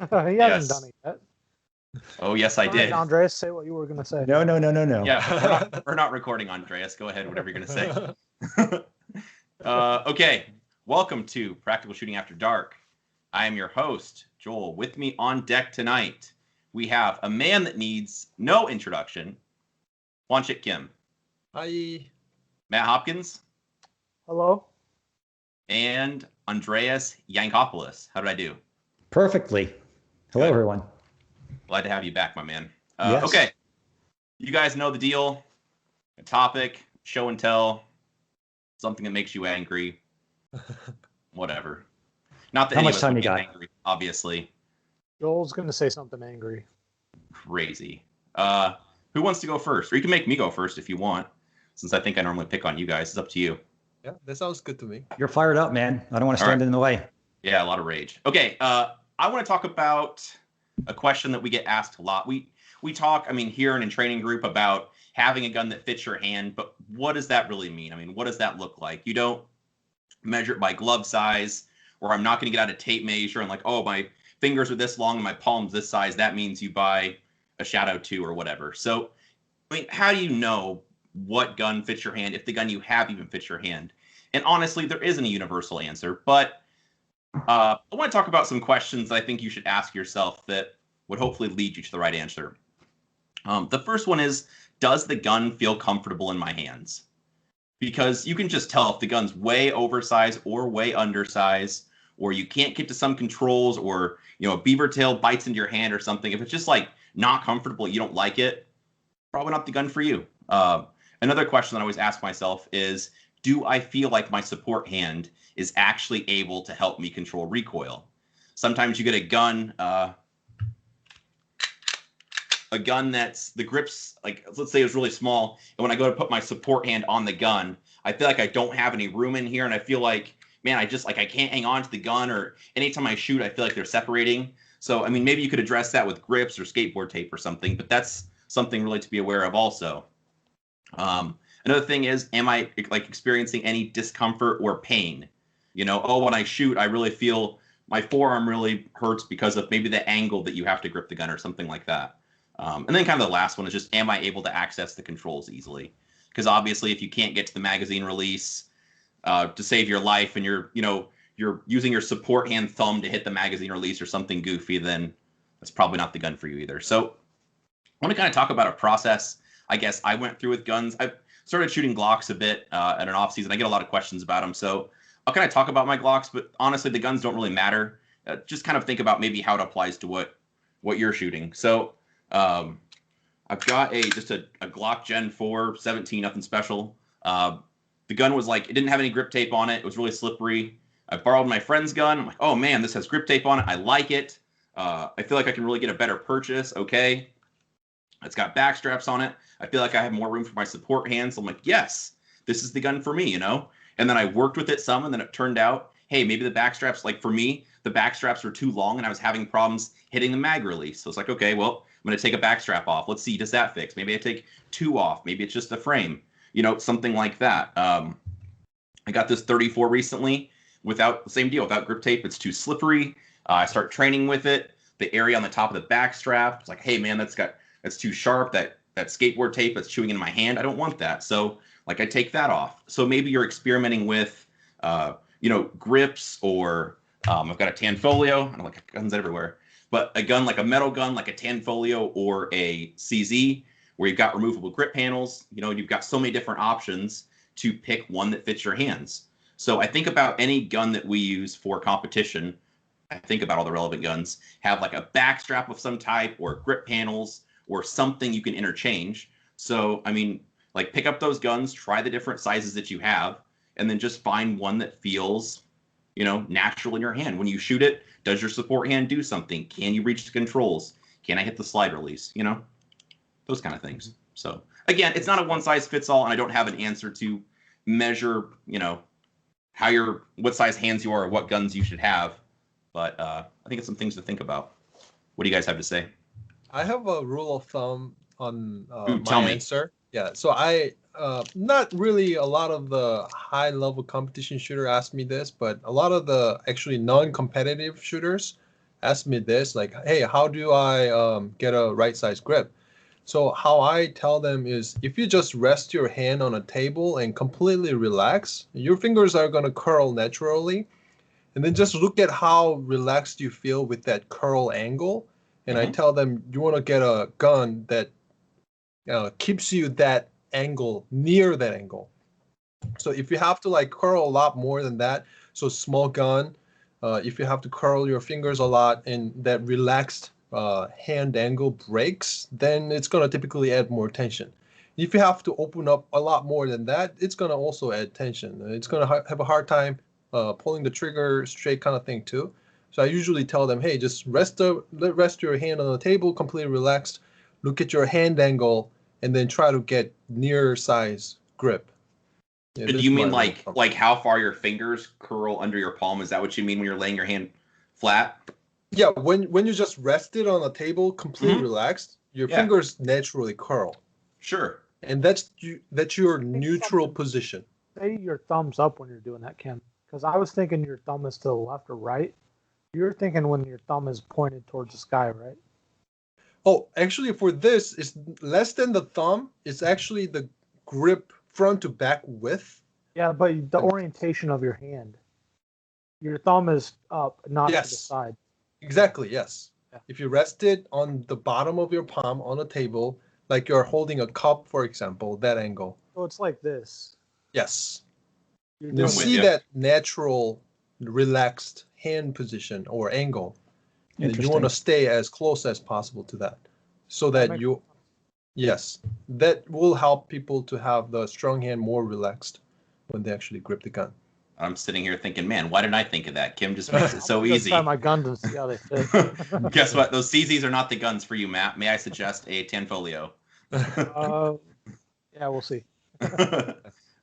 He hasn't done it yet. Oh, yes, I did. Andreas, say what you were going to say. No. Yeah, we're not recording, Andreas. Go ahead, whatever you're going to say. Okay, welcome to Practical Shooting After Dark. I am your host, Joel. With me on deck tonight, we have a man that needs no introduction, Wanchik Kim. Hi. Matt Hopkins. Hello. And Andreas Yankopoulos. How did I do? Perfectly. Hello, everyone. Glad to have you back, my man. Yes. Okay. You guys know the deal. A topic, show and tell, something that makes you angry. Whatever. Not that How any much of us time would you get got? angry, obviously. Joel's going to say something angry. Crazy. Who wants to go first? Or you can make me go first if you want, since I think I normally pick on you guys. It's up to you. Yeah, that sounds good to me. You're fired up, man. I don't want to stand in the way. Yeah, a lot of rage. Okay, I want to talk about a question that we get asked a lot. We talk, here and in training group about having a gun that fits your hand, but what does that really mean? What does that look like? You don't measure it by glove size, or I'm not going to get out a tape measure and like, oh, my fingers are this long and my palm's this size. That means you buy a Shadow 2 or whatever. So, how do you know what gun fits your hand if the gun you have even fits your hand? And honestly, there isn't a universal answer, but I want to talk about some questions that I think you should ask yourself that would hopefully lead you to the right answer. The first one is, does the gun feel comfortable in my hands? Because you can just tell if the gun's way oversized or way undersized, or you can't get to some controls, or a beaver tail bites into your hand or something. If it's just like not comfortable, you don't like it, probably not the gun for you. Another question that I always ask myself is, do I feel like my support hand is actually able to help me control recoil? Sometimes you get a gun that's, the grips, like, let's say it's really small, and when I go to put my support hand on the gun, I feel like I don't have any room in here, and I feel like, man, I can't hang on to the gun, or anytime I shoot, I feel like they're separating. So, maybe you could address that with grips or skateboard tape or something, but that's something really to be aware of also. Another thing is, am I experiencing any discomfort or pain? When I shoot, I really feel my forearm really hurts because of maybe the angle that you have to grip the gun or something like that. And then kind of the last one is just, am I able to access the controls easily? Because obviously, if you can't get to the magazine release to save your life, and you're using your support hand thumb to hit the magazine release or something goofy, then that's probably not the gun for you either. So I want to kind of talk about a process I guess I went through with guns. I started shooting Glocks a bit at an off season. I get a lot of questions about them. So I'll kind of talk about my Glocks, but honestly, the guns don't really matter. Just kind of think about maybe how it applies to what you're shooting. So I've got just a Glock Gen 4 17, nothing special. The gun was it didn't have any grip tape on it. It was really slippery. I borrowed my friend's gun. I'm like, oh man, this has grip tape on it. I like it. I feel like I can really get a better purchase. Okay. It's got back straps on it. I feel like I have more room for my support hands. So I'm like, yes, this is the gun for me, And then I worked with it some, and then it turned out, hey, maybe the back straps, for me, the back straps were too long, and I was having problems hitting the mag release. So it's like, okay, well, I'm going to take a back strap off. Let's see, does that fix? Maybe I take 2 off. Maybe it's just a frame, something like that. I got this 34 recently without the same deal, without grip tape. It's too slippery. I start training with it. The area on the top of the back strap, it's like, hey, man, that's too sharp. That skateboard tape that's chewing in my hand, I don't want that. So I take that off. So maybe you're experimenting with, grips, or I've got a Tanfolio. I don't like guns everywhere, but a gun like a metal gun, like a Tanfolio or a CZ, where you've got removable grip panels. You've got so many different options to pick one that fits your hands. So I think about any gun that we use for competition. I think about all the relevant guns have a back strap of some type, or grip panels, or something you can interchange. So, pick up those guns, try the different sizes that you have, and then just find one that feels, natural in your hand. When you shoot it, does your support hand do something? Can you reach the controls? Can I hit the slide release? Those kind of things. So, again, it's not a one size fits all, and I don't have an answer to measure, what size hands you are, or what guns you should have. But I think it's some things to think about. What do you guys have to say? I have a rule of thumb on tell my me. answer. Yeah, so I not really a lot of the high level competition shooter ask me this, but a lot of the actually non-competitive shooters, ask me this, like, hey, how do I get a right size grip? So how I tell them is if you just rest your hand on a table and completely relax, your fingers are going to curl naturally. And then just look at how relaxed you feel with that curl angle. And I tell them you want to get a gun that keeps you that angle, near that angle. So if you have to like curl a lot more than that, so small gun, if you have to curl your fingers a lot and that relaxed hand angle breaks, then it's going to typically add more tension. If you have to open up a lot more than that, it's going to also add tension. It's going to have a hard time pulling the trigger straight kind of thing too. So I usually tell them, hey, just rest your hand on the table, completely relaxed, look at your hand angle, and then try to get near size grip. Yeah, Do you mean like how far your fingers curl under your palm? Is that what you mean when you're laying your hand flat? Yeah, when you just rest it on the table, completely relaxed, your fingers naturally curl. Sure. And that's your neutral position. Say your thumb's up when you're doing that, Kim. Because I was thinking your thumb is to the left or right. You're thinking when your thumb is pointed towards the sky, right? Oh, actually, for this, it's less than the thumb. It's actually the grip front to back width. Yeah, but the orientation of your hand. Your thumb is up, not to the side. Exactly, yes. Yeah. If you rest it on the bottom of your palm on a table, like you're holding a cup, for example, that angle. So it's like this. Yes. You're You doing see that natural, relaxed hand position or angle. And you want to stay as close as possible to that. So that you, yes, that will help people to have the strong hand more relaxed when they actually grip the gun. I'm sitting here thinking, man, why didn't I think of that? Kim just makes it so easy. Try my guns and see how they fit. Guess what? Those CZs are not the guns for you, Matt. May I suggest a Tanfolio? Yeah, we'll see.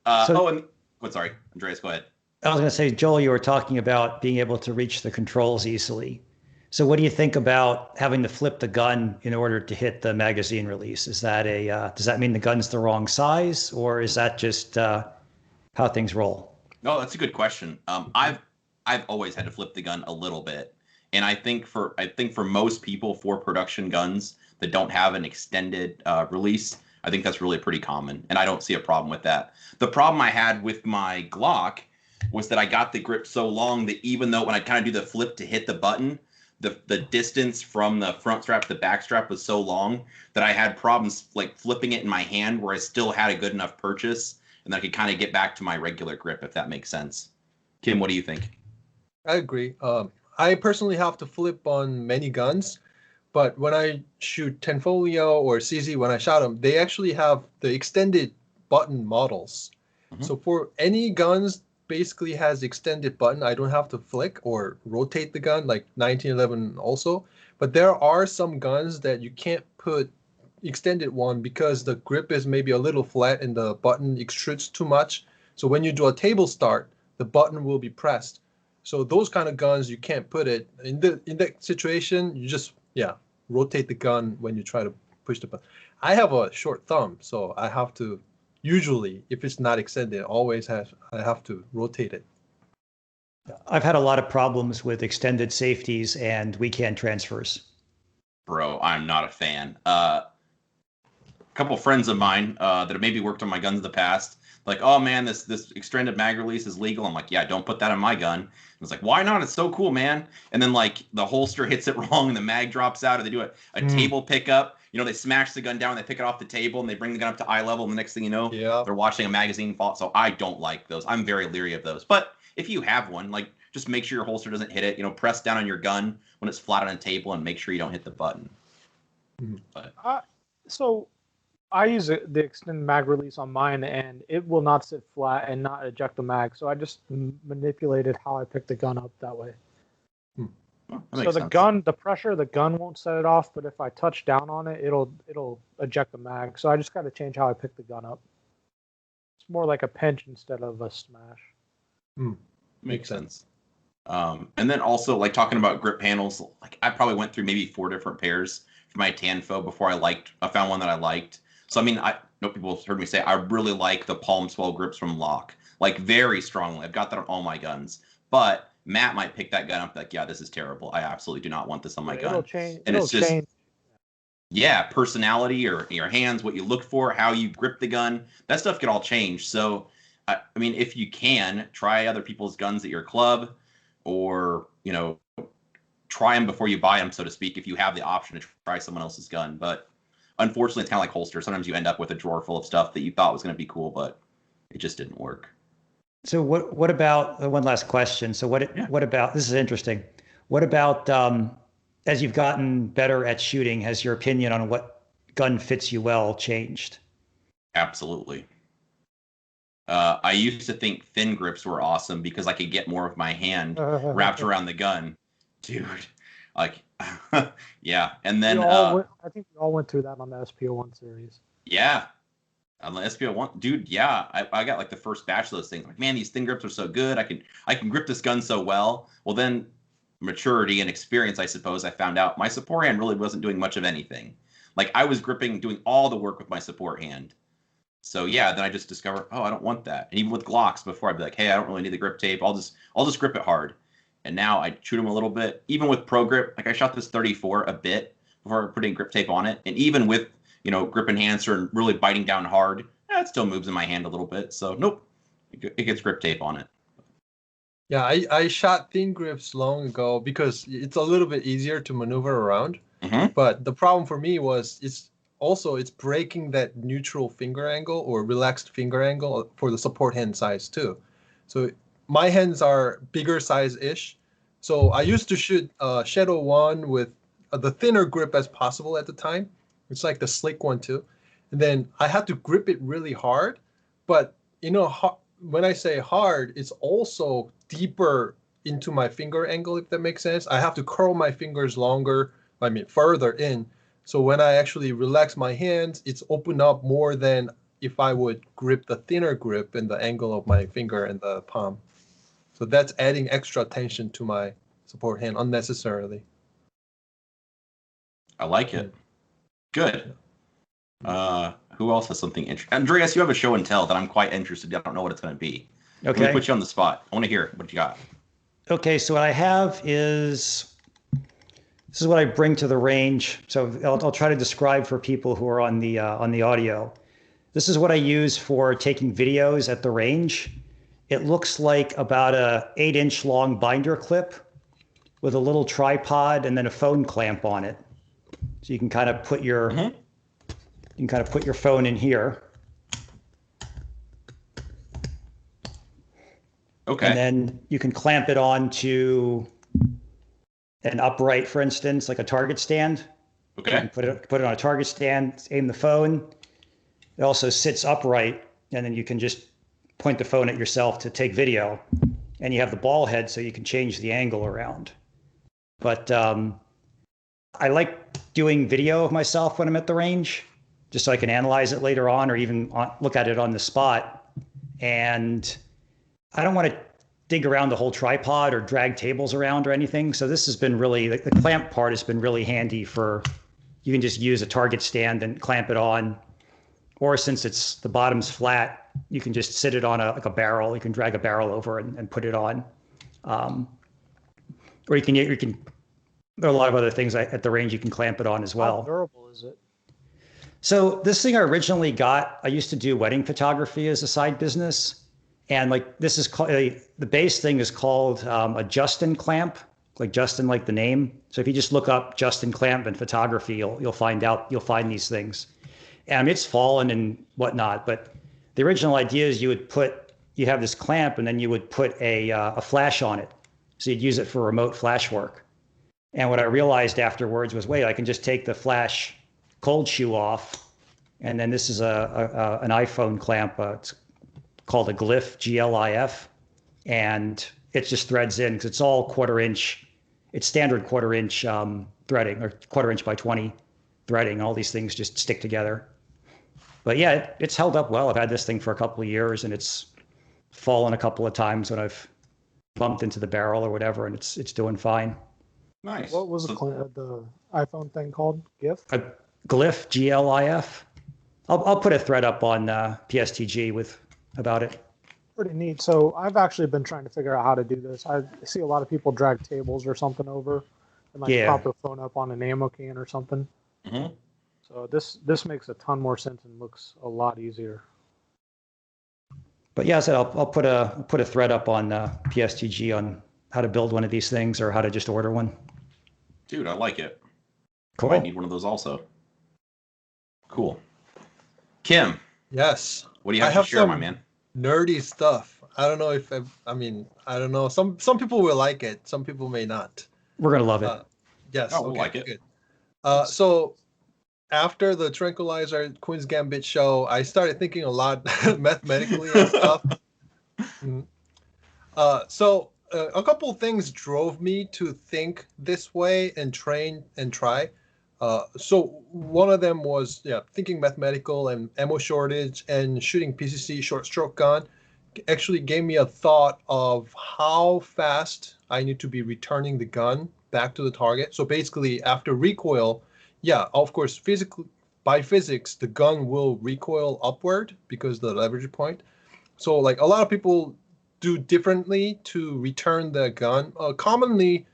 Sorry, Andreas, go ahead. I was going to say, Joel, you were talking about being able to reach the controls easily. So what do you think about having to flip the gun in order to hit the magazine release? Is that does that mean the gun's the wrong size, or is that just how things roll? No, that's a good question. I've always had to flip the gun a little bit, and I think for most people, for production guns that don't have an extended release, I think that's really pretty common, and I don't see a problem with that. The problem I had with my Glock was that I got the grip so long that even though when I kind of do the flip to hit the button, the distance from the front strap to the back strap was so long that I had problems like flipping it in my hand where I still had a good enough purchase and then I could kind of get back to my regular grip, if that makes sense. Kim, what do you think? I agree. I personally have to flip on many guns, but when I shoot Tenfolio or CZ, when I shot them, they actually have the extended button models. So for any guns basically has extended button, I don't have to flick or rotate the gun like 1911 also. But there are some guns that you can't put extended one because the grip is maybe a little flat and the button extrudes too much. So when you do a table start, the button will be pressed. So those kind of guns you can't put it in that situation. You just rotate the gun when you try to push the button. I have a short thumb, so I have to usually, if it's not extended, I have to rotate it. I've had a lot of problems with extended safeties and weekend transfers. Bro, I'm not a fan. A couple friends of mine that have maybe worked on my guns in the past, like, oh man, this extended mag release is legal. I'm like, yeah, don't put that on my gun. It's like, why not? It's so cool, man. And then like the holster hits it wrong and the mag drops out, or they do a table pickup. You know, they smash the gun down, they pick it off the table, and they bring the gun up to eye level. And the next thing you know, they're watching a magazine fall. So I don't like those. I'm very leery of those. But if you have one, like, just make sure your holster doesn't hit it. You know, press down on your gun when it's flat on a table, and make sure you don't hit the button. But so I use the extended mag release on mine, and it will not sit flat and not eject the mag. So I just manipulated how I pick the gun up that way. So the gun, the pressure of the gun won't set it off, but if I touch down on it, it'll eject the mag. So I just got to change how I pick the gun up. It's more like a pinch instead of a smash. Makes sense. And then also, like, talking about grip panels, like I probably went through maybe 4 different pairs for my Tanfo before I found one that I liked. So I mean, I know people have heard me say I really like the palm swell grips from Lock, like very strongly. I've got that on all my guns. But Matt might pick that gun up like, yeah, this is terrible. I absolutely do not want this on my gun. It'll change. And It'll it's just, change. yeah, personality or your hands, what you look for, how you grip the gun, that stuff can all change. So, I mean, if you can, try other people's guns at your club, or, you know, try them before you buy them, so to speak, if you have the option to try someone else's gun. But unfortunately, it's kind of like holster. Sometimes you end up with a drawer full of stuff that you thought was going to be cool, but it just didn't work. So what about one last question? So what about, this is interesting. What about, as you've gotten better at shooting, has your opinion on what gun fits you well changed? Absolutely. I used to think thin grips were awesome because I could get more of my hand wrapped around the gun. Dude, like, yeah. And then I think we all went through that on the SPO1 series. Yeah. On the SPO1, dude, yeah. I got like the first batch of those things. Like, man, these thin grips are so good. I can grip this gun so well. Well, then maturity and experience, I suppose, I found out my support hand really wasn't doing much of anything. Like, I was doing all the work with my support hand. So yeah, then I just discovered, oh, I don't want that. And even with Glocks before, I'd be like, hey, I don't really need the grip tape. I'll just grip it hard. And now I shoot them a little bit. Even with Pro Grip, like I shot this 34 a bit before putting grip tape on it. And even with, you know, grip enhancer and really biting down hard, it still moves in my hand a little bit. So nope, it gets grip tape on it. Yeah, I shot thin grips long ago because it's a little bit easier to maneuver around. Mm-hmm. But the problem for me was it's breaking that neutral finger angle or relaxed finger angle for the support hand size too. So my hands are bigger size-ish. So I used to shoot Shadow 1 with the thinner grip as possible at the time. It's like the slick one too. And then I had to grip it really hard. But, you know, when I say hard, it's also deeper into my finger angle, if that makes sense. I have to curl my fingers further in. So when I actually relax my hands, it's opened up more than if I would grip the thinner grip in the angle of my finger and the palm. So that's adding extra tension to my support hand unnecessarily. I like it. Good. Who else has something interesting? Andreas, you have a show and tell that I'm quite interested in. I don't know what it's going to be. Okay. Let me put you on the spot. I want to hear what you got. Okay, so what I have is, this is what I bring to the range. So I'll try to describe for people who are on the audio. This is what I use for taking videos at the range. It looks like about a 8-inch long binder clip with a little tripod and then a phone clamp on it. So you can kind of put your phone in here. Okay. And then you can clamp it onto an upright, for instance, like a target stand. Okay. You can put it on a target stand, aim the phone. It also sits upright, and then you can just point the phone at yourself to take video. And you have the ball head so you can change the angle around. But I like doing video of myself when I'm at the range, just so I can analyze it later on or even look at it on the spot. And I don't want to dig around the whole tripod or drag tables around or anything. So this has been really, the clamp part has been really handy for, you can just use a target stand and clamp it on. Or since the bottom's flat, you can just sit it on a barrel. You can drag a barrel over and put it on. Or you can, there are a lot of other things at the range you can clamp it on as well. How durable is it? So this thing I originally got, I used to do wedding photography as a side business. And like this is called, the base thing is called a Justin clamp, like Justin, like the name. So if you just look up Justin clamp and photography, you'll find these things. And it's fallen and whatnot, but the original idea is you have this clamp and then you would put a flash on it. So you'd use it for remote flash work. And what I realized afterwards was, wait, I can just take the flash cold shoe off. And then this is an iPhone clamp. It's called a Glyph, G-L-I-F. And it just threads in because it's all 1/4 inch. It's standard 1/4 inch threading, or 1/4 inch by 20 threading. All these things just stick together. But yeah, it's held up well. I've had this thing for a couple of years and it's fallen a couple of times when I've bumped into the barrel or whatever, and it's doing fine. Nice. What was the iPhone thing called? GIF? Glyph, G-L-I-F. I'll put a thread up on PSTG about it. pretty neat. So I've actually been trying to figure out how to do this. I see a lot of people drag tables or something over and like prop their phone up on an ammo can or something. Mm-hmm. So this makes a ton more sense and looks a lot easier. But yeah, so I'll put a thread up on PSTG on how to build one of these things or how to just order one. Dude, I like it. Cool. I need one of those also. Cool. Kim. Yes. What do you have to share, my man? Nerdy stuff. I don't know if I don't know. Some people will like it. Some people may not. We're gonna love it. Yes. Oh, we'll like it. Good. So after the Tranquilizer Queen's Gambit show, I started thinking a lot mathematically and stuff. So a couple of things drove me to think this way and train and try. So one of them was thinking mathematical and ammo shortage and shooting PCC short stroke gun actually gave me a thought of how fast I need to be returning the gun back to the target. So basically after recoil, of course, by physics, the gun will recoil upward because the leverage point. So like a lot of people do differently to return the gun. Commonly,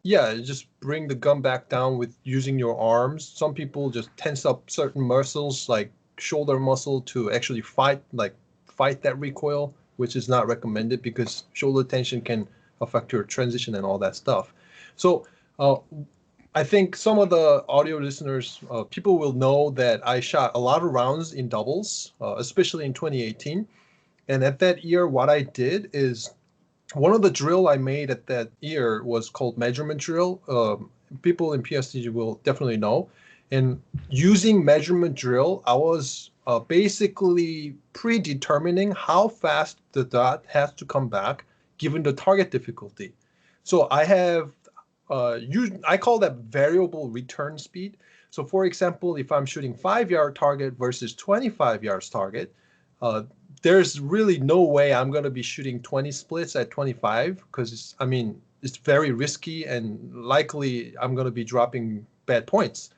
just bring the gun back down with using your arms. Some people just tense up certain muscles like shoulder muscle to actually fight that recoil, which is not recommended because shoulder tension can affect your transition and all that stuff. So I think some of the audio listeners, people will know that I shot a lot of rounds in doubles, especially in 2018. And at that year, what I did is one of the drill I made at that year was called measurement drill. People in PSTG will definitely know. And using measurement drill, I was basically predetermining how fast the dot has to come back given the target difficulty. So I have I call that variable return speed. So for example, if I'm shooting 5-yard target versus 25 yards target, there's really no way I'm going to be shooting 20 splits at 25 because it's very risky and likely I'm going to be dropping bad points.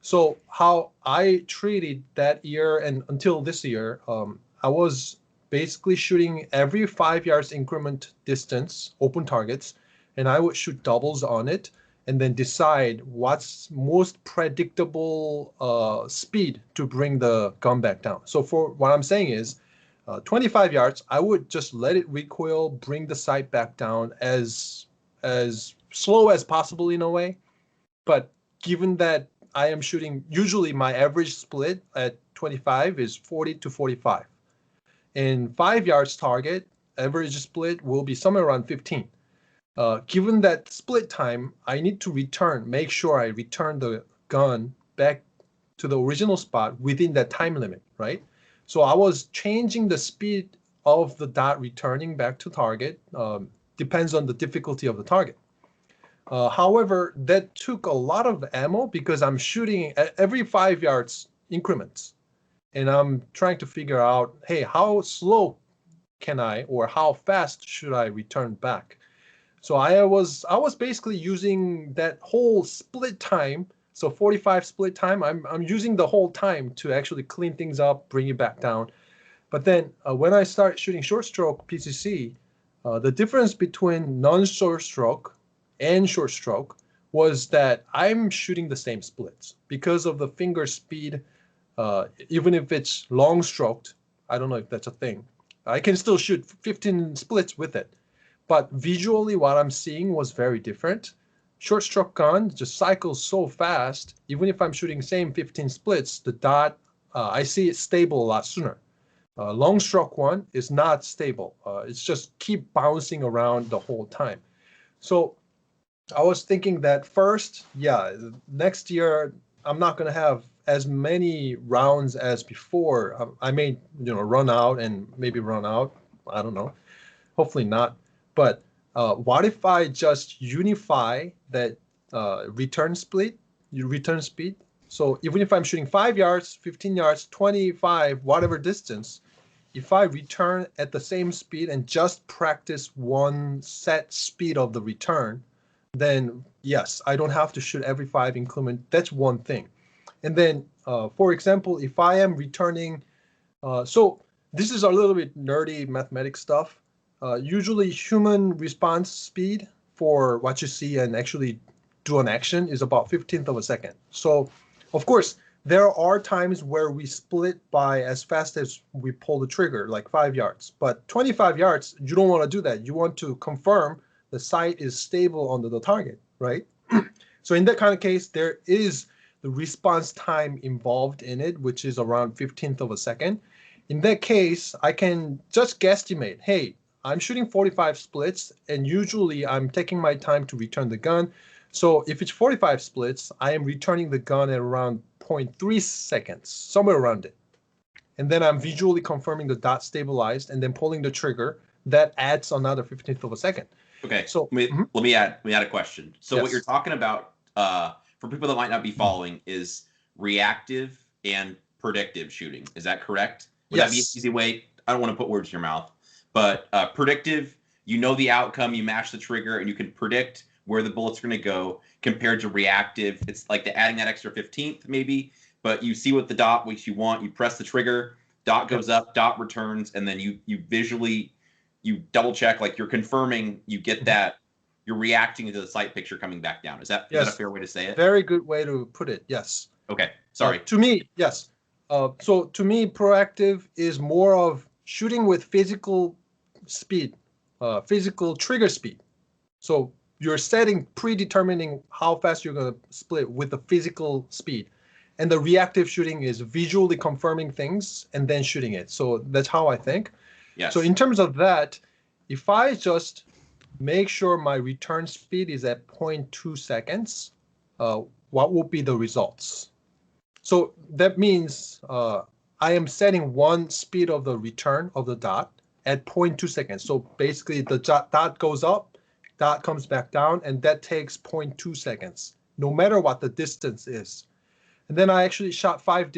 So how I treated that year and until this year, I was basically shooting every 5 yards increment distance, open targets, and I would shoot doubles on it and then decide what's most predictable speed to bring the gun back down. So for what I'm saying is 25 yards, I would just let it recoil, bring the sight back down as slow as possible in a way. But given that I am shooting, usually my average split at 25 is 40 to 45. And 5 yards target, average split will be somewhere around 15. Given that split time, I need to make sure I return the gun back to the original spot within that time limit, right? So I was changing the speed of the dot returning back to target, depends on the difficulty of the target. However, that took a lot of ammo because I'm shooting at every 5 yards increments. And I'm trying to figure out, hey, how slow can I or how fast should I return back? So I was basically using that whole split time. So 45 split time, I'm using the whole time to actually clean things up, bring it back down. But then when I start shooting short stroke PCC, the difference between non-short stroke and short stroke was that I'm shooting the same splits because of the finger speed. Even if it's long stroked, I don't know if that's a thing. I can still shoot 15 splits with it. But visually, what I'm seeing was very different. Short stroke gun just cycles so fast. Even if I'm shooting same 15 splits, the dot, I see it stable a lot sooner. Long stroke one is not stable. It's just keep bouncing around the whole time. So I was thinking that first, next year, I'm not going to have as many rounds as before. I may, run out and maybe run out. I don't know. Hopefully not. But what if I just unify that return speed? So even if I'm shooting 5 yards, 15 yards, 25, whatever distance, if I return at the same speed and just practice one set speed of the return, then yes, I don't have to shoot every 5 increment. That's one thing. And then, for example, if I am returning, so this is a little bit nerdy mathematics stuff. Usually human response speed for what you see and actually do an action is about 15th of a second. So, of course, there are times where we split by as fast as we pull the trigger, like 5 yards. But 25 yards, you don't want to do that. You want to confirm the sight is stable under the target, right? So in that kind of case, there is the response time involved in it, which is around 15th of a second. In that case, I can just guesstimate, hey, I'm shooting 45 splits, and usually I'm taking my time to return the gun. So if it's 45 splits, I am returning the gun at around 0.3 seconds, somewhere around it. And then I'm visually confirming the dot stabilized and then pulling the trigger. That adds another 15th of a second. Okay, so let me add a question. So what you're talking about, for people that might not be following, is reactive and predictive shooting. Is that correct? Would that be an easy way? I don't want to put words in your mouth, but predictive, you know the outcome, you mash the trigger, and you can predict where the bullet's going to go. Compared to reactive, it's like adding that extra 15th maybe, but you see what the dot which you want, you press the trigger, dot goes up, dot returns, and then you visually, you double check, like you're confirming, you get that, you're reacting to the sight picture coming back down. Is that a fair way to say it? Very good way to put it, yes. Okay, sorry. To me, yes. So to me, proactive is more of shooting with physical speed, physical trigger speed. So you're predetermining how fast you're going to split with the physical speed. And the reactive shooting is visually confirming things and then shooting it. So that's how I think. Yes. So in terms of that, if I just make sure my return speed is at 0.2 seconds, what will be the results? So that means I am setting one speed of the return of the dot at 0.2 seconds. So basically the dot goes up, dot comes back down, and that takes 0.2 seconds, no matter what the distance is. And then I actually shot 5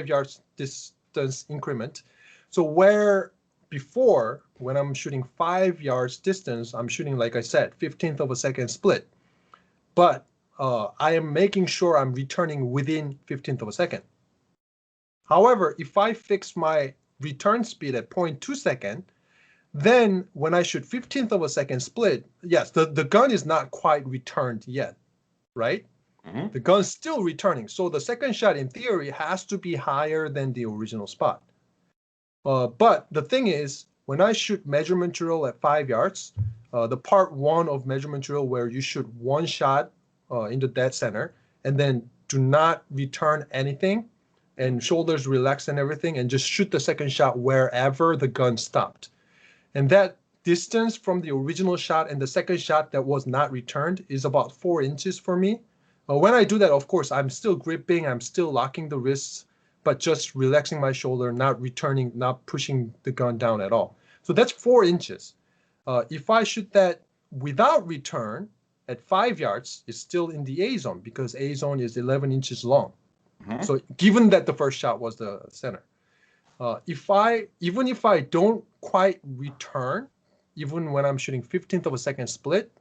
yards distance increment. So where before, when I'm shooting 5 yards distance, I'm shooting, like I said, 15th of a second split. But I am making sure I'm returning within 15th of a second. However, if I fix my return speed at 0.2 second, then when I shoot 15th of a second split, yes, the gun is not quite returned yet, right? Mm-hmm. The gun's still returning. So the second shot, in theory, has to be higher than the original spot. But the thing is, when I shoot measurement drill at 5 yards, the part 1 of measurement drill where you shoot one shot in the dead center and then do not return anything and shoulders relaxed and everything and just shoot the second shot wherever the gun stopped. And that distance from the original shot and the second shot that was not returned is about 4 inches for me. When I do that, of course, I'm still gripping, I'm still locking the wrists, but just relaxing my shoulder, not returning, not pushing the gun down at all. So that's 4 inches. If I shoot that without return at 5 yards, it's still in the A zone because A zone is 11 inches long. Mm-hmm. So given that the first shot was the center, even if I don't quite return, even when I'm shooting 15th of a second split,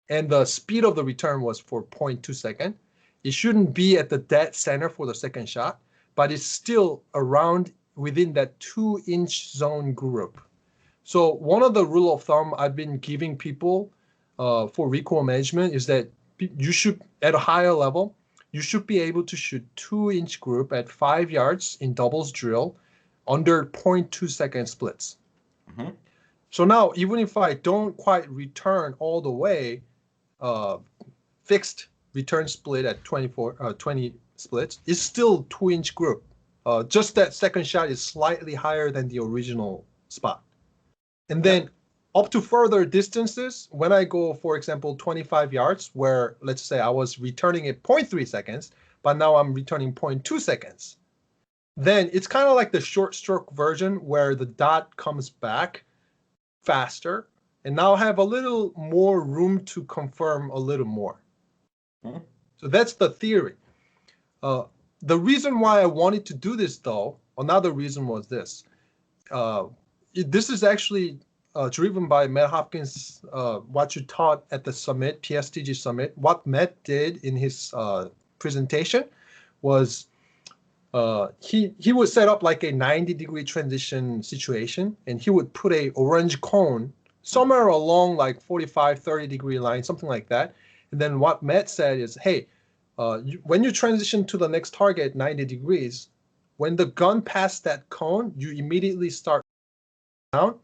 and the speed of the return was for 0.2 second, it shouldn't be at the dead center for the second shot, but it's still around within that 2-inch zone group. So one of the rule of thumb I've been giving people for recoil management is that you should, at a higher level, you should be able to shoot 2-inch group at 5 yards in doubles drill under 0.2 second splits. Mm-hmm. So now, even if I don't quite return all the way, fixed return split at 20 splits is still 2-inch group. Just that second shot is slightly higher than the original spot. And then up to further distances, when I go, for example, 25 yards, where let's say I was returning at 0.3 seconds, but now I'm returning 0.2 seconds, then it's kind of like the short stroke version where the dot comes back faster, and now I have a little more room to confirm a little more. Mm-hmm. So that's the theory. The reason why I wanted to do this, though, another reason was this. This is actually driven by Matt Hopkins, what you taught at the summit, PSTG summit. What Matt did in his presentation was he would set up like a 90-degree transition situation, and he would put a orange cone somewhere along like 45-30-degree line, something like that. And then what Matt said is, hey, when you transition to the next target 90 degrees, when the gun passed that cone, you immediately start down,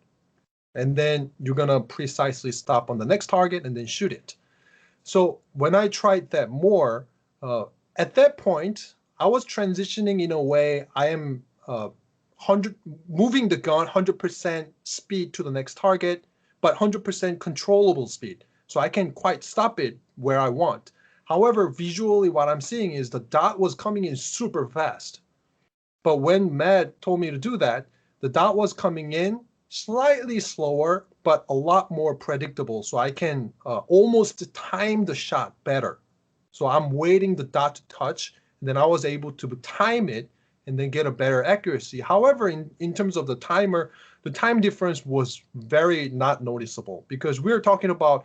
and then you're gonna precisely stop on the next target and then shoot it. So when I tried that more, at that point, I was transitioning in a way I am moving the gun 100% speed to the next target, but 100% controllable speed. So I can quite stop it where I want. However, visually what I'm seeing is the dot was coming in super fast. But when Matt told me to do that, the dot was coming in slightly slower, but a lot more predictable. So I can almost time the shot better. So I'm waiting the dot to touch, and then I was able to time it and then get a better accuracy. However, in terms of the timer, the time difference was very not noticeable, because we're talking about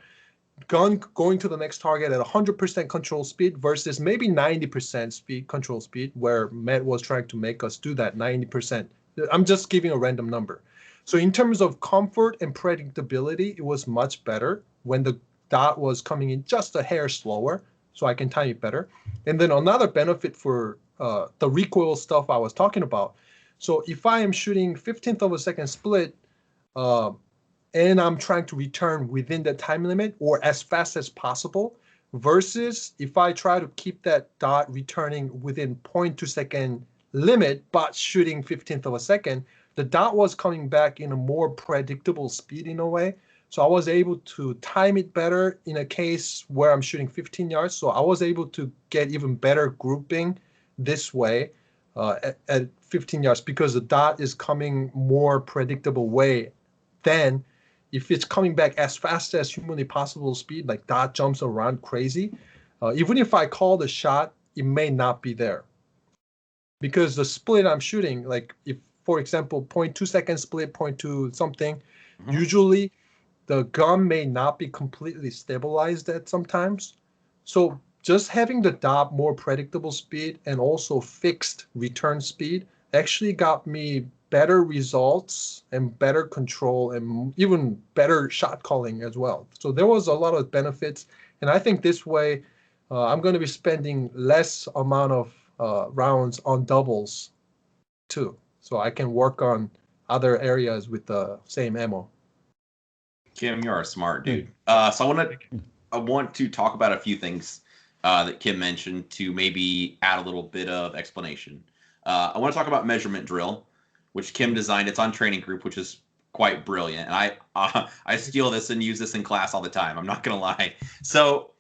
gun going to the next target at 100% control speed versus maybe 90% speed control speed, where Matt was trying to make us do that 90%. I'm just giving a random number. So in terms of comfort and predictability, it was much better when the dot was coming in just a hair slower, so I can time it better. And then another benefit for the recoil stuff I was talking about. So if I am shooting 15th of a second split, and I'm trying to return within the time limit or as fast as possible, versus if I try to keep that dot returning within 0.2 second limit, but shooting 15th of a second, the dot was coming back in a more predictable speed in a way. So I was able to time it better in a case where I'm shooting 15 yards. So I was able to get even better grouping this way at 15 yards, because the dot is coming more predictable way than if it's coming back as fast as humanly possible speed, like dot jumps around crazy. Even if I call the shot, it may not be there. Because the split I'm shooting, like if, for example, 0.2 second split, 0.2 something, usually the gun may not be completely stabilized at sometimes. So just having the dot more predictable speed and also fixed return speed actually got me better results and better control and even better shot calling as well. So there was a lot of benefits. And I think this way, I'm going to be spending less amount of rounds on doubles too. So I can work on other areas with the same ammo. Kim, you're a smart dude. So I want to talk about a few things that Kim mentioned to maybe add a little bit of explanation. I want to talk about measurement drill, which Kim designed. It's on Training Group, which is quite brilliant. And I steal this and use this in class all the time. I'm not going to lie. So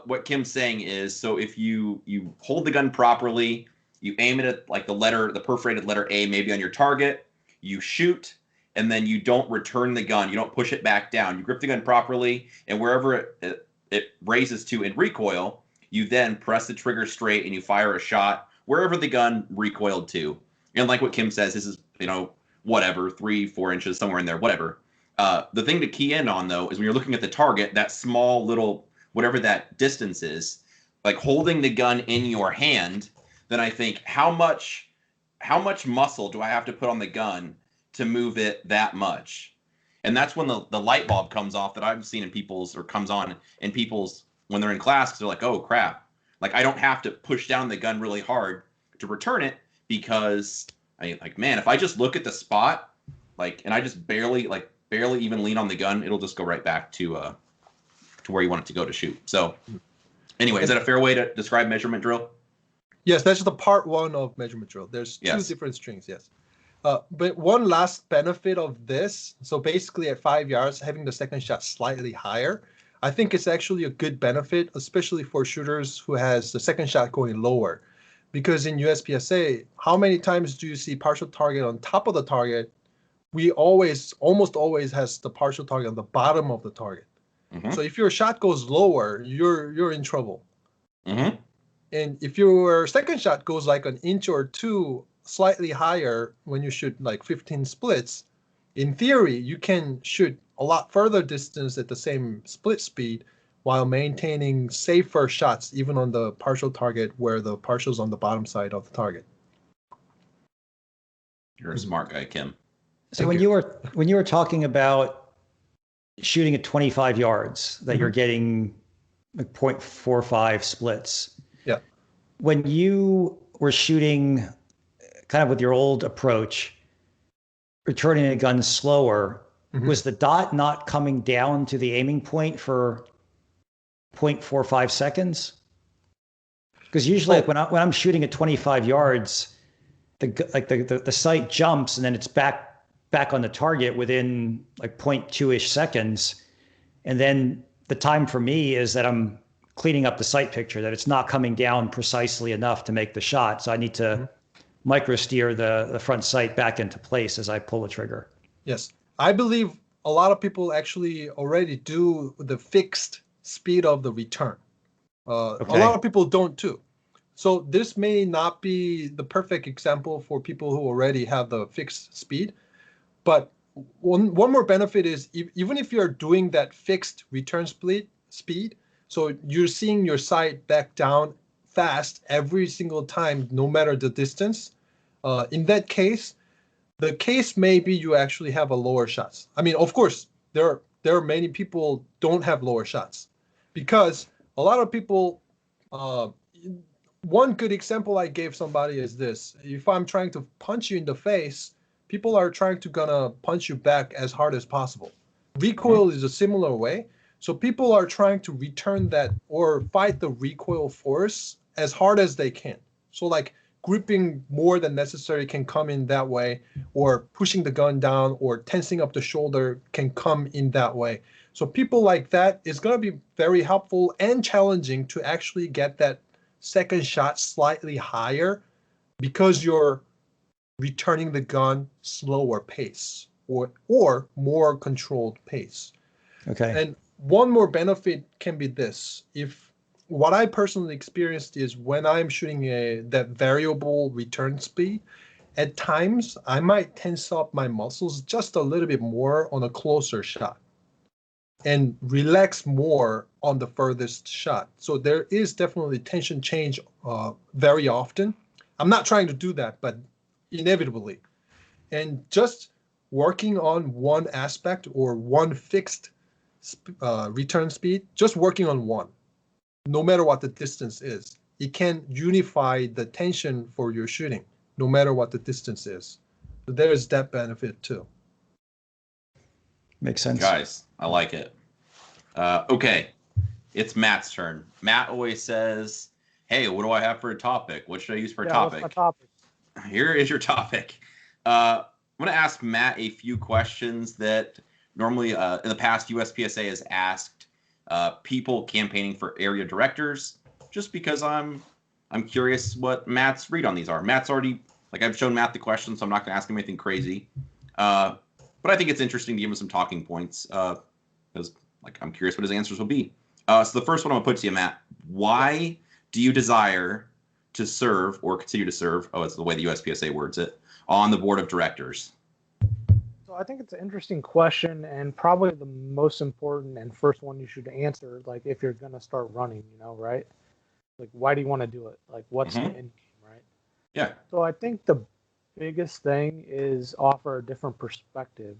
what Kim's saying is, so if you hold the gun properly, you aim it at like the perforated letter A, maybe on your target, you shoot, and then you don't return the gun. You don't push it back down. You grip the gun properly, and wherever it raises to in recoil, you then press the trigger straight and you fire a shot wherever the gun recoiled to. And like what Kim says, this is, whatever, 3-4 inches, somewhere in there, whatever. The thing to key in on, though, is when you're looking at the target, that small little, whatever that distance is, like holding the gun in your hand, then I think how much muscle do I have to put on the gun to move it that much? And that's when the light bulb comes off that I've seen comes on in people's when they're in class, because they're like, oh crap, like I don't have to push down the gun really hard to return it, because man, if I just look at the spot, and I just barely even lean on the gun, it'll just go right back to where you want it to go to shoot. So anyway, is that a fair way to describe measurement drill? Yes, that's the part one of measurement drill. There's two different strings, yes. But one last benefit of this, so basically at 5 yards, having the second shot slightly higher, I think it's actually a good benefit, especially for shooters who has the second shot going lower. Because in USPSA, how many times do you see partial target on top of the target? We almost always has the partial target on the bottom of the target. Mm-hmm. So if your shot goes lower, you're in trouble. Mm-hmm. And if your second shot goes like an inch or two slightly higher when you shoot like 15 splits, in theory, you can shoot a lot further distance at the same split speed while maintaining safer shots, even on the partial target where the partial's on the bottom side of the target. You're a smart guy, Kim. So when you were talking about shooting at 25 yards, that you're getting like 0.45 splits. Yeah. When you were shooting kind of with your old approach, returning a gun slower, was the dot not coming down to the aiming point for 0.45 seconds? Because usually like when I'm shooting at 25 yards, the sight jumps and then it's back on the target within like 0.2-ish seconds. And then the time for me is that I'm cleaning up the sight picture, that it's not coming down precisely enough to make the shot. So I need to micro steer the front sight back into place as I pull the trigger. Yes. I believe a lot of people actually already do the fixed speed of the return. A lot of people don't too. So this may not be the perfect example for people who already have the fixed speed. But one more benefit is even if you're doing that fixed return speed, so you're seeing your sight back down fast every single time, no matter the distance. In that case, the case may be you actually have a lower shots. I mean, of course, there are many people don't have lower shots because a lot of people. One good example I gave somebody is this: if I'm trying to punch you in the face, people are trying to gonna punch you back as hard as possible. Recoil is a similar way. So people are trying to return that or fight the recoil force as hard as they can. So like gripping more than necessary can come in that way, or pushing the gun down or tensing up the shoulder can come in that way. So people like that is going to be very helpful and challenging to actually get that second shot slightly higher because you're returning the gun slower pace or more controlled pace. Okay. And one more benefit can be this: if what I personally experienced is when I'm shooting that variable return speed, at times I might tense up my muscles just a little bit more on a closer shot and relax more on the furthest shot. So there is definitely tension change very often. I'm not trying to do that, but inevitably. And just working on one aspect or one fixed return speed, just working on one, no matter what the distance is, it can unify the tension for your shooting, no matter what the distance is. So there is that benefit too. Makes sense. Guys, I like it. Okay, it's Matt's turn. Matt always says, hey, what do I have for a topic? What should I use for a topic? What's my topic? Here is your topic. I'm going to ask Matt a few questions that normally in the past USPSA has asked people campaigning for area directors, just because I'm curious what Matt's read on these are. Matt's already, like, I've shown Matt the questions, so I'm not going to ask him anything crazy. But I think it's interesting to give him some talking points because, like, I'm curious what his answers will be. So the first one I'm going to put to you, Matt. Why do you desire to serve or continue to serve, it's the way the USPSA words it, on the board of directors? So I think it's an interesting question and probably the most important and first one you should answer, like if you're going to start running, right? Like, why do you want to do it? Like, what's the end game, right? Yeah. So I think the biggest thing is offer a different perspective.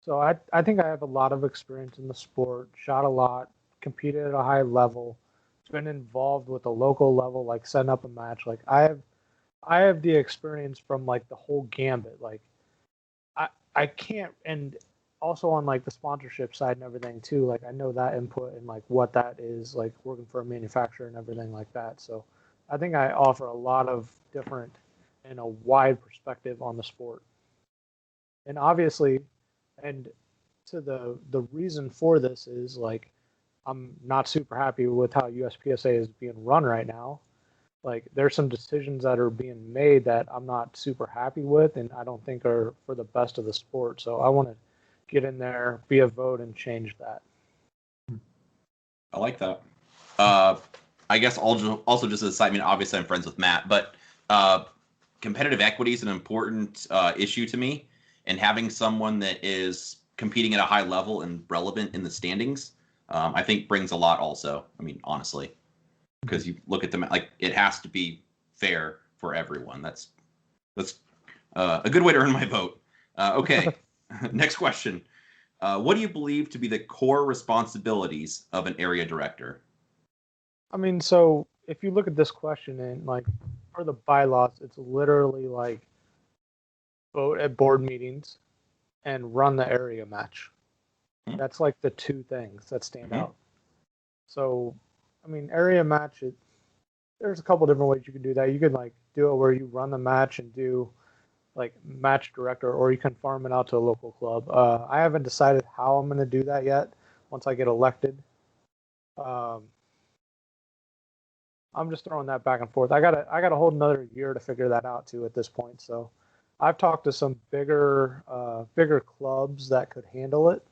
So I think I have a lot of experience in the sport, shot a lot, competed at a high level, been involved with a local level, like setting up a match. Like I have the experience from like the whole gambit. Like I can't, and also on like the sponsorship side and everything too. Like I know that input and like what that is, like working for a manufacturer and everything like that. So I think I offer a lot of different and a wide perspective on the sport. And obviously, and to the reason for this is like I'm not super happy with how USPSA is being run right now. Like there's some decisions that are being made that I'm not super happy with and I don't think are for the best of the sport. So I want to get in there, be a vote, and change that. I like that. I guess also just as a side, I mean, obviously I'm friends with Matt, but competitive equity is an important issue to me, and having someone that is competing at a high level and relevant in the standings, I think brings a lot also. I mean, honestly, because you look at them, like it has to be fair for everyone. That's A good way to earn my vote. Okay. Next question. What do you believe to be the core responsibilities of an area director? I mean, so if you look at this question and like for the bylaws, it's literally like vote at board meetings and run the area match. That's like the two things that stand out. So, I mean, area match, there's a couple different ways you can do that. You can like do it where you run the match and do like match director, or you can farm it out to a local club. I haven't decided how I'm going to do that yet once I get elected. I'm just throwing that back and forth. I gotta hold another year to figure that out too at this point. So I've talked to some bigger clubs that could handle it.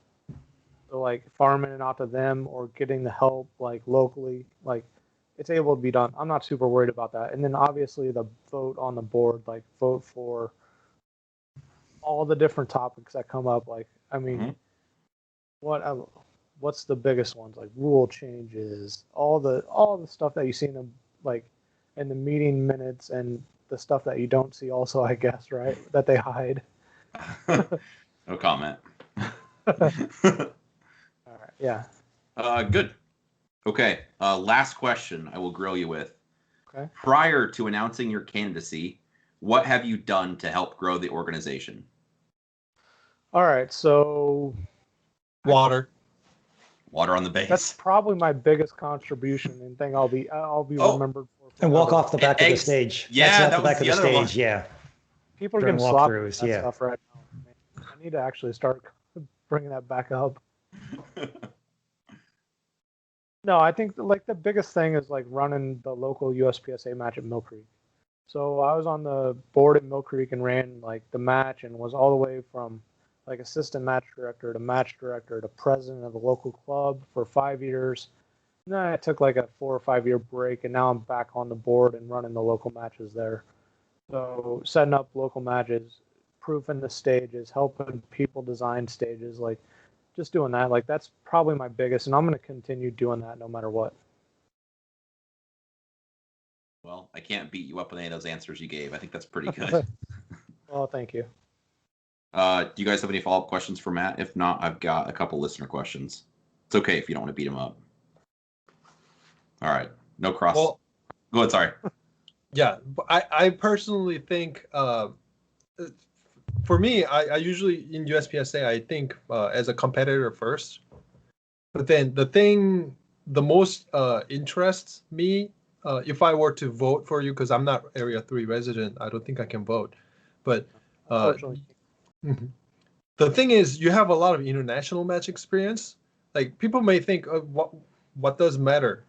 So like farming it out to them or getting the help like locally, like it's able to be done. I'm not super worried about that. And then obviously the vote on the board, like vote for all the different topics that come up. Like, I mean, what's the biggest ones? Like rule changes, all the stuff that you see in the like in the meeting minutes, and the stuff that you don't see also, I guess, right? That they hide. No comment. All right. Yeah. Good. Okay. Last question I will grill you with. Okay. Prior to announcing your candidacy, what have you done to help grow the organization? All right. So Water on the base. That's probably my biggest contribution and thing I'll be remembered for. And walk off the back of the stage. Yeah, that's the back of the stage. One. Yeah. People are getting sloppy with that stuff right now. Man. I need to actually start bringing that back up. No, I think like the biggest thing is like running the local USPSA match at Mill Creek. So I was on the board at Mill Creek and ran like the match and was all the way from like assistant match director to president of the local club for 5 years. And then I took like a 4 or 5 year break, and now I'm back on the board and running the local matches there. So setting up local matches, proofing the stages, helping people design stages, like just doing that. Like that's probably my biggest, and I'm going to continue doing that no matter what. Well, I can't beat you up with any of those answers you gave. I think that's pretty good. Well, thank you. Do you guys have any follow-up questions for Matt? If not, I've got a couple listener questions. It's okay if you don't want to beat him up. All right. No cross. Well, go ahead. Sorry. Yeah. I personally think, for me, I usually in USPSA, I think as a competitor first. But then the most interests me, if I were to vote for you, because I'm not Area 3 resident, I don't think I can vote. But the thing is, you have a lot of international match experience. Like people may think, what does matter?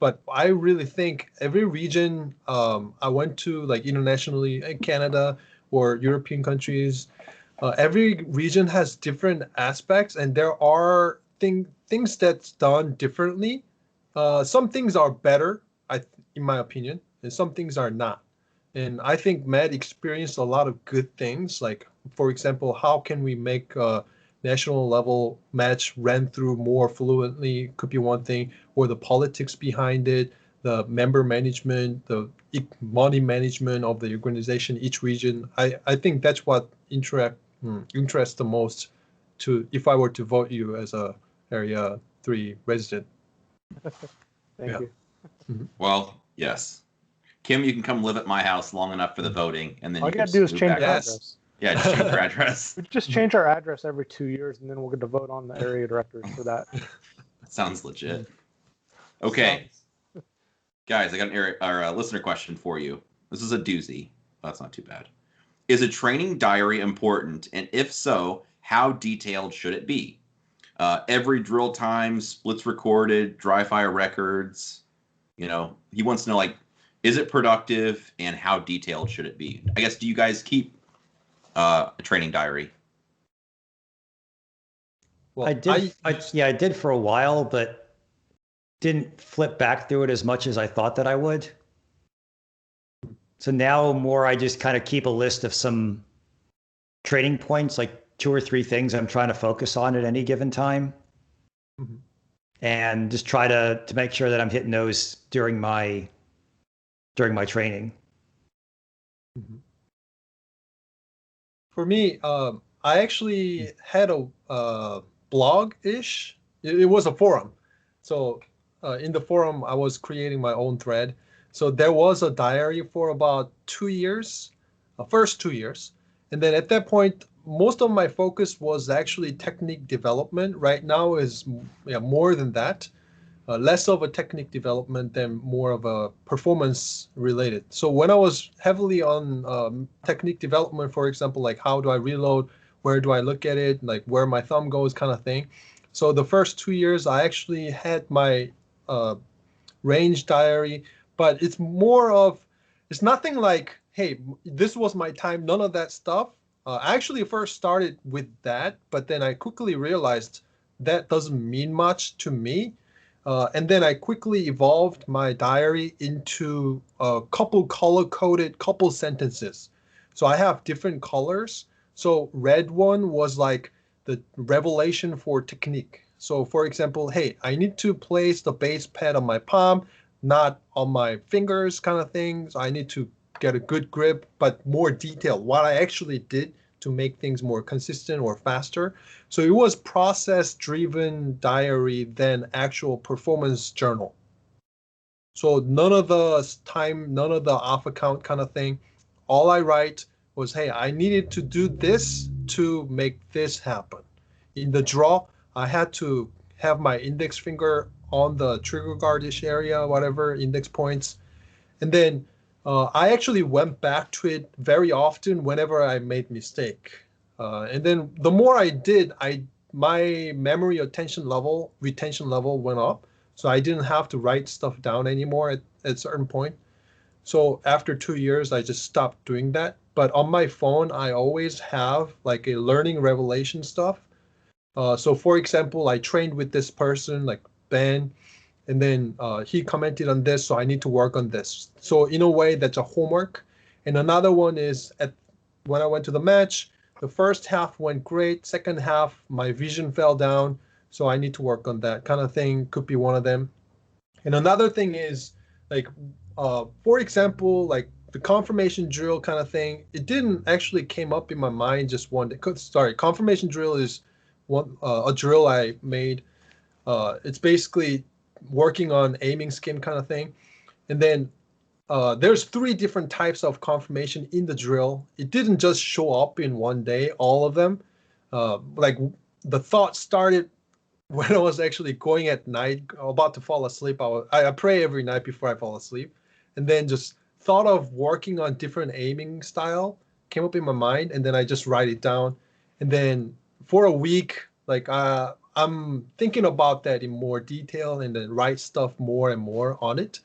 But I really think every region I went to, like internationally, in Canada or European countries, every region has different aspects, and there are things that's done differently. Some things are better, in my opinion, and some things are not. And I think Matt experienced a lot of good things. Like, for example, how can we make a national level match ran through more fluently could be one thing, or the politics behind it, the member management, the money management of the organization, each region. I think that's what interests the most if I were to vote you as a Area 3 resident. Thank you. Mm-hmm. Well, yes. Kim, you can come live at my house long enough for the voting, and then all you gotta do is change our address. Yeah, just change your address. We just change our address every 2 years, and then we'll get to vote on the area directors for that. Sounds legit. Okay, guys, I got a listener question for you. This is a doozy. That's not too bad. Is a training diary important, and if so, how detailed should it be? Every drill time, splits recorded, dry fire records. You know, he wants to know, like, is it productive, and how detailed should it be? I guess, do you guys keep a training diary? Well, I did for a while, but didn't flip back through it as much as I thought that I would. So now more I just kind of keep a list of some training points, like 2 or 3 things I'm trying to focus on at any given time. Mm-hmm. And just try to make sure that I'm hitting those during my training. Mm-hmm. For me, I actually had a blog-ish. It was a forum. So in the forum, I was creating my own thread. So there was a diary for about 2 years, first 2 years. And then at that point, most of my focus was actually technique development. Right now is more than that. Less of a technique development than more of a performance related. So when I was heavily on technique development, for example, like how do I reload, where do I look at it, like where my thumb goes kind of thing. So the first 2 years, I actually had my range diary, but it's nothing like, hey, this was my time, none of that stuff. I actually first started with that, but then I quickly realized that doesn't mean much to me. And then I quickly evolved my diary into a couple color-coded couple sentences. So I have different colors. So red one was like the revelation for technique. So for example, hey, I need to place the base pad on my palm, not on my fingers kind of thing. So I need to get a good grip, but more detailed, what I actually did to make things more consistent or faster. So it was process-driven diary than actual performance journal. So none of the time, none of the off account kind of thing. All I write was, hey, I needed to do this to make this happen. In the draw, I had to have my index finger on the trigger guardish area, whatever index points. And then I actually went back to it very often whenever I made mistake. And then the more I did, my memory retention level went up. So I didn't have to write stuff down anymore at a certain point. So after 2 years, I just stopped doing that. But on my phone, I always have like a learning revelation stuff. So for example, I trained with this person like Ben, and then he commented on this, so I need to work on this. So in a way, that's a homework. And another one is when I went to the match, the first half went great. Second half, my vision fell down, so I need to work on that kind of thing. Could be one of them. And another thing is like, for example, like the confirmation drill kind of thing. It didn't actually came up in my mind just one day. Sorry, confirmation drill is a drill I made. It's basically working on aiming scheme kind of thing. And then there's 3 different types of confirmation in the drill. It didn't just show up in one day, all of them. Like the thought started when I was actually going at night, about to fall asleep. I pray every night before I fall asleep. And then just thought of working on different aiming style came up in my mind. And then I just write it down. And then for a week, like I'm thinking about that in more detail and then write stuff more and more on it.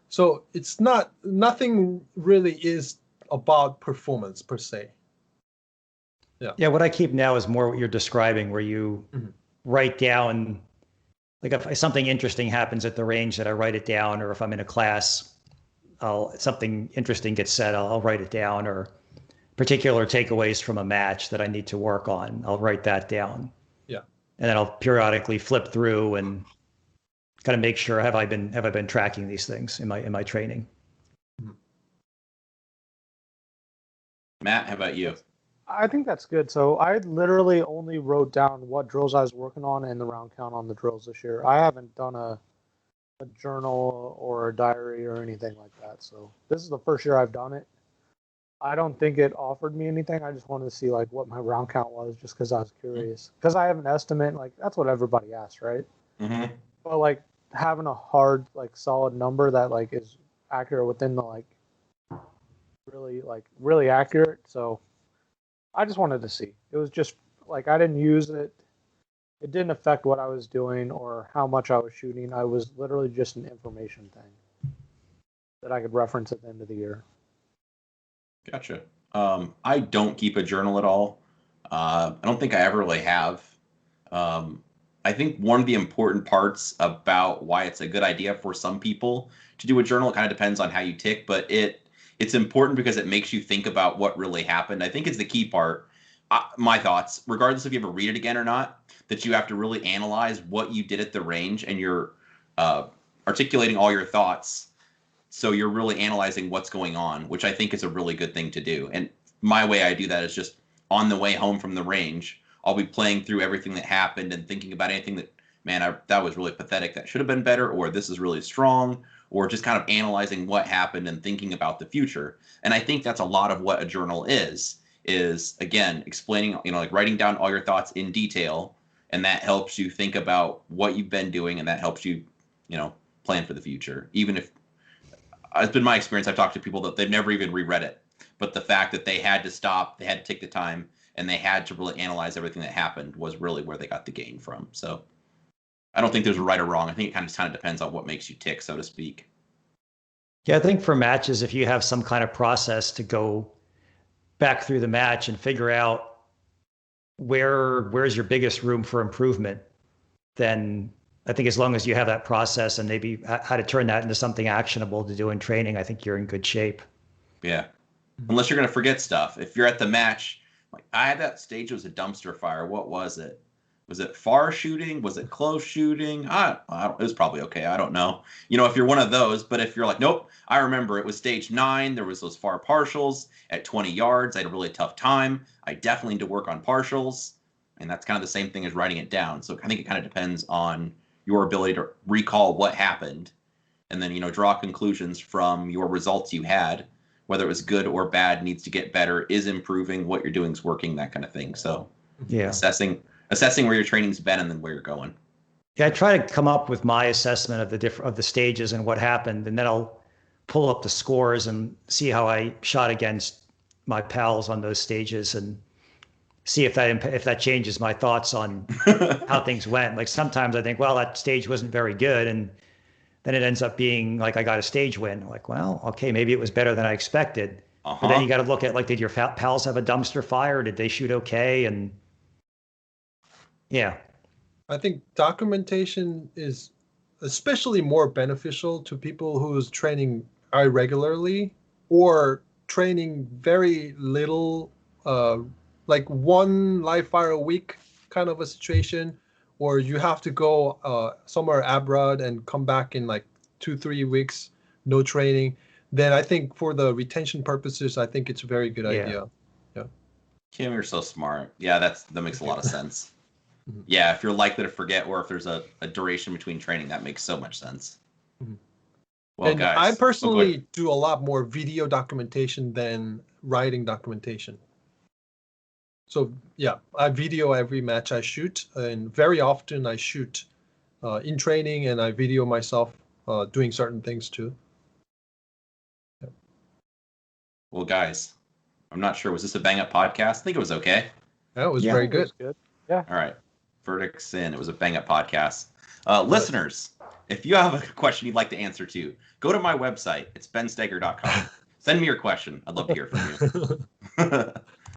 So it's nothing really is about performance per se. Yeah, what I keep now is more what you're describing, where you write down, like if something interesting happens at the range, that I write it down, or if I'm in a class, something interesting gets said, I'll write it down, or particular takeaways from a match that I need to work on, I'll write that down. Yeah. And then I'll periodically flip through and kind of make sure, have I been tracking these things in my training? Matt, how about you? I think that's good. So I literally only wrote down what drills I was working on and the round count on the drills this year. I haven't done a journal or a diary or anything like that. So this is the first year I've done it. I don't think it offered me anything. I just wanted to see like what my round count was, just because I was curious. Because I have an estimate, like that's what everybody asks, right? Mm-hmm. But like having a hard, like solid number that like is accurate within the like really accurate. So I just wanted to see. It was just like I didn't use it. It didn't affect what I was doing or how much I was shooting. I was literally just an information thing that I could reference at the end of the year. Gotcha. I don't keep a journal at all. I don't think I ever really have. I think one of the important parts about why it's a good idea for some people to do a journal, it kind of depends on how you tick, but it's important because it makes you think about what really happened. I think it's the key part. My thoughts, regardless if you ever read it again or not, that you have to really analyze what you did at the range, and you're articulating all your thoughts. So you're really analyzing what's going on, which I think is a really good thing to do. And my way I do that is just on the way home from the range, I'll be playing through everything that happened and thinking about anything that, man, that was really pathetic, that should have been better, or this is really strong, or just kind of analyzing what happened and thinking about the future. And I think that's a lot of what a journal is again, explaining, like writing down all your thoughts in detail, and that helps you think about what you've been doing, and that helps you, plan for the future. Even if, it's been my experience, I've talked to people that they've never even reread it, but the fact that they had to stop, they had to take the time, and they had to really analyze everything that happened was really where they got the gain from. So I don't think there's a right or wrong. I think it kind of depends on what makes you tick, so to speak. Yeah, I think for matches, if you have some kind of process to go back through the match and figure out where's your biggest room for improvement, then I think as long as you have that process and maybe how to turn that into something actionable to do in training, I think you're in good shape. Yeah. Unless you're going to forget stuff. If you're at the match, like I had that stage, it was a dumpster fire. What was it? Was it far shooting? Was it close shooting? It was probably okay. I don't know. If you're one of those, but if you're like, nope, I remember it was stage 9. There was those far partials at 20 yards. I had a really tough time. I definitely need to work on partials. And that's kind of the same thing as writing it down. So I think it kind of depends on your ability to recall what happened and then, draw conclusions from your results you had, whether it was good or bad, needs to get better, is improving, what you're doing is working, that kind of thing. So yeah, assessing where your training's been and then where you're going. Yeah, I try to come up with my assessment of the stages and what happened, and then I'll pull up the scores and see how I shot against my pals on those stages and see if that changes my thoughts on how things went. Like sometimes I think, well, that stage wasn't very good, and then it ends up being like I got a stage win. Like, well, okay, maybe it was better than I expected. But then you got to look at, like, did your pals have a dumpster fire? Did they shoot okay? And yeah. I think documentation is especially more beneficial to people who's training irregularly or training very little, like one live fire a week kind of a situation, or you have to go somewhere abroad and come back in like 2-3 weeks, no training. Then I think for the retention purposes, I think it's a very good idea. Yeah. Kim, you're so smart. Yeah, that makes a lot of sense. Yeah, if you're likely to forget, or if there's a duration between training, that makes so much sense. Well, and guys, I personally do a lot more video documentation than writing documentation. So yeah, I video every match I shoot, and very often I shoot in training, and I video myself doing certain things too. Yeah. Well, guys, I'm not sure. Was this a bang-up podcast? I think it was okay. That was very good. Good. Yeah. All right. Verdicts in. It was a bang-up podcast. Listeners, if you have a question you'd like to answer to, go to my website. It's bensteger.com. Send me your question. I'd love to hear from you.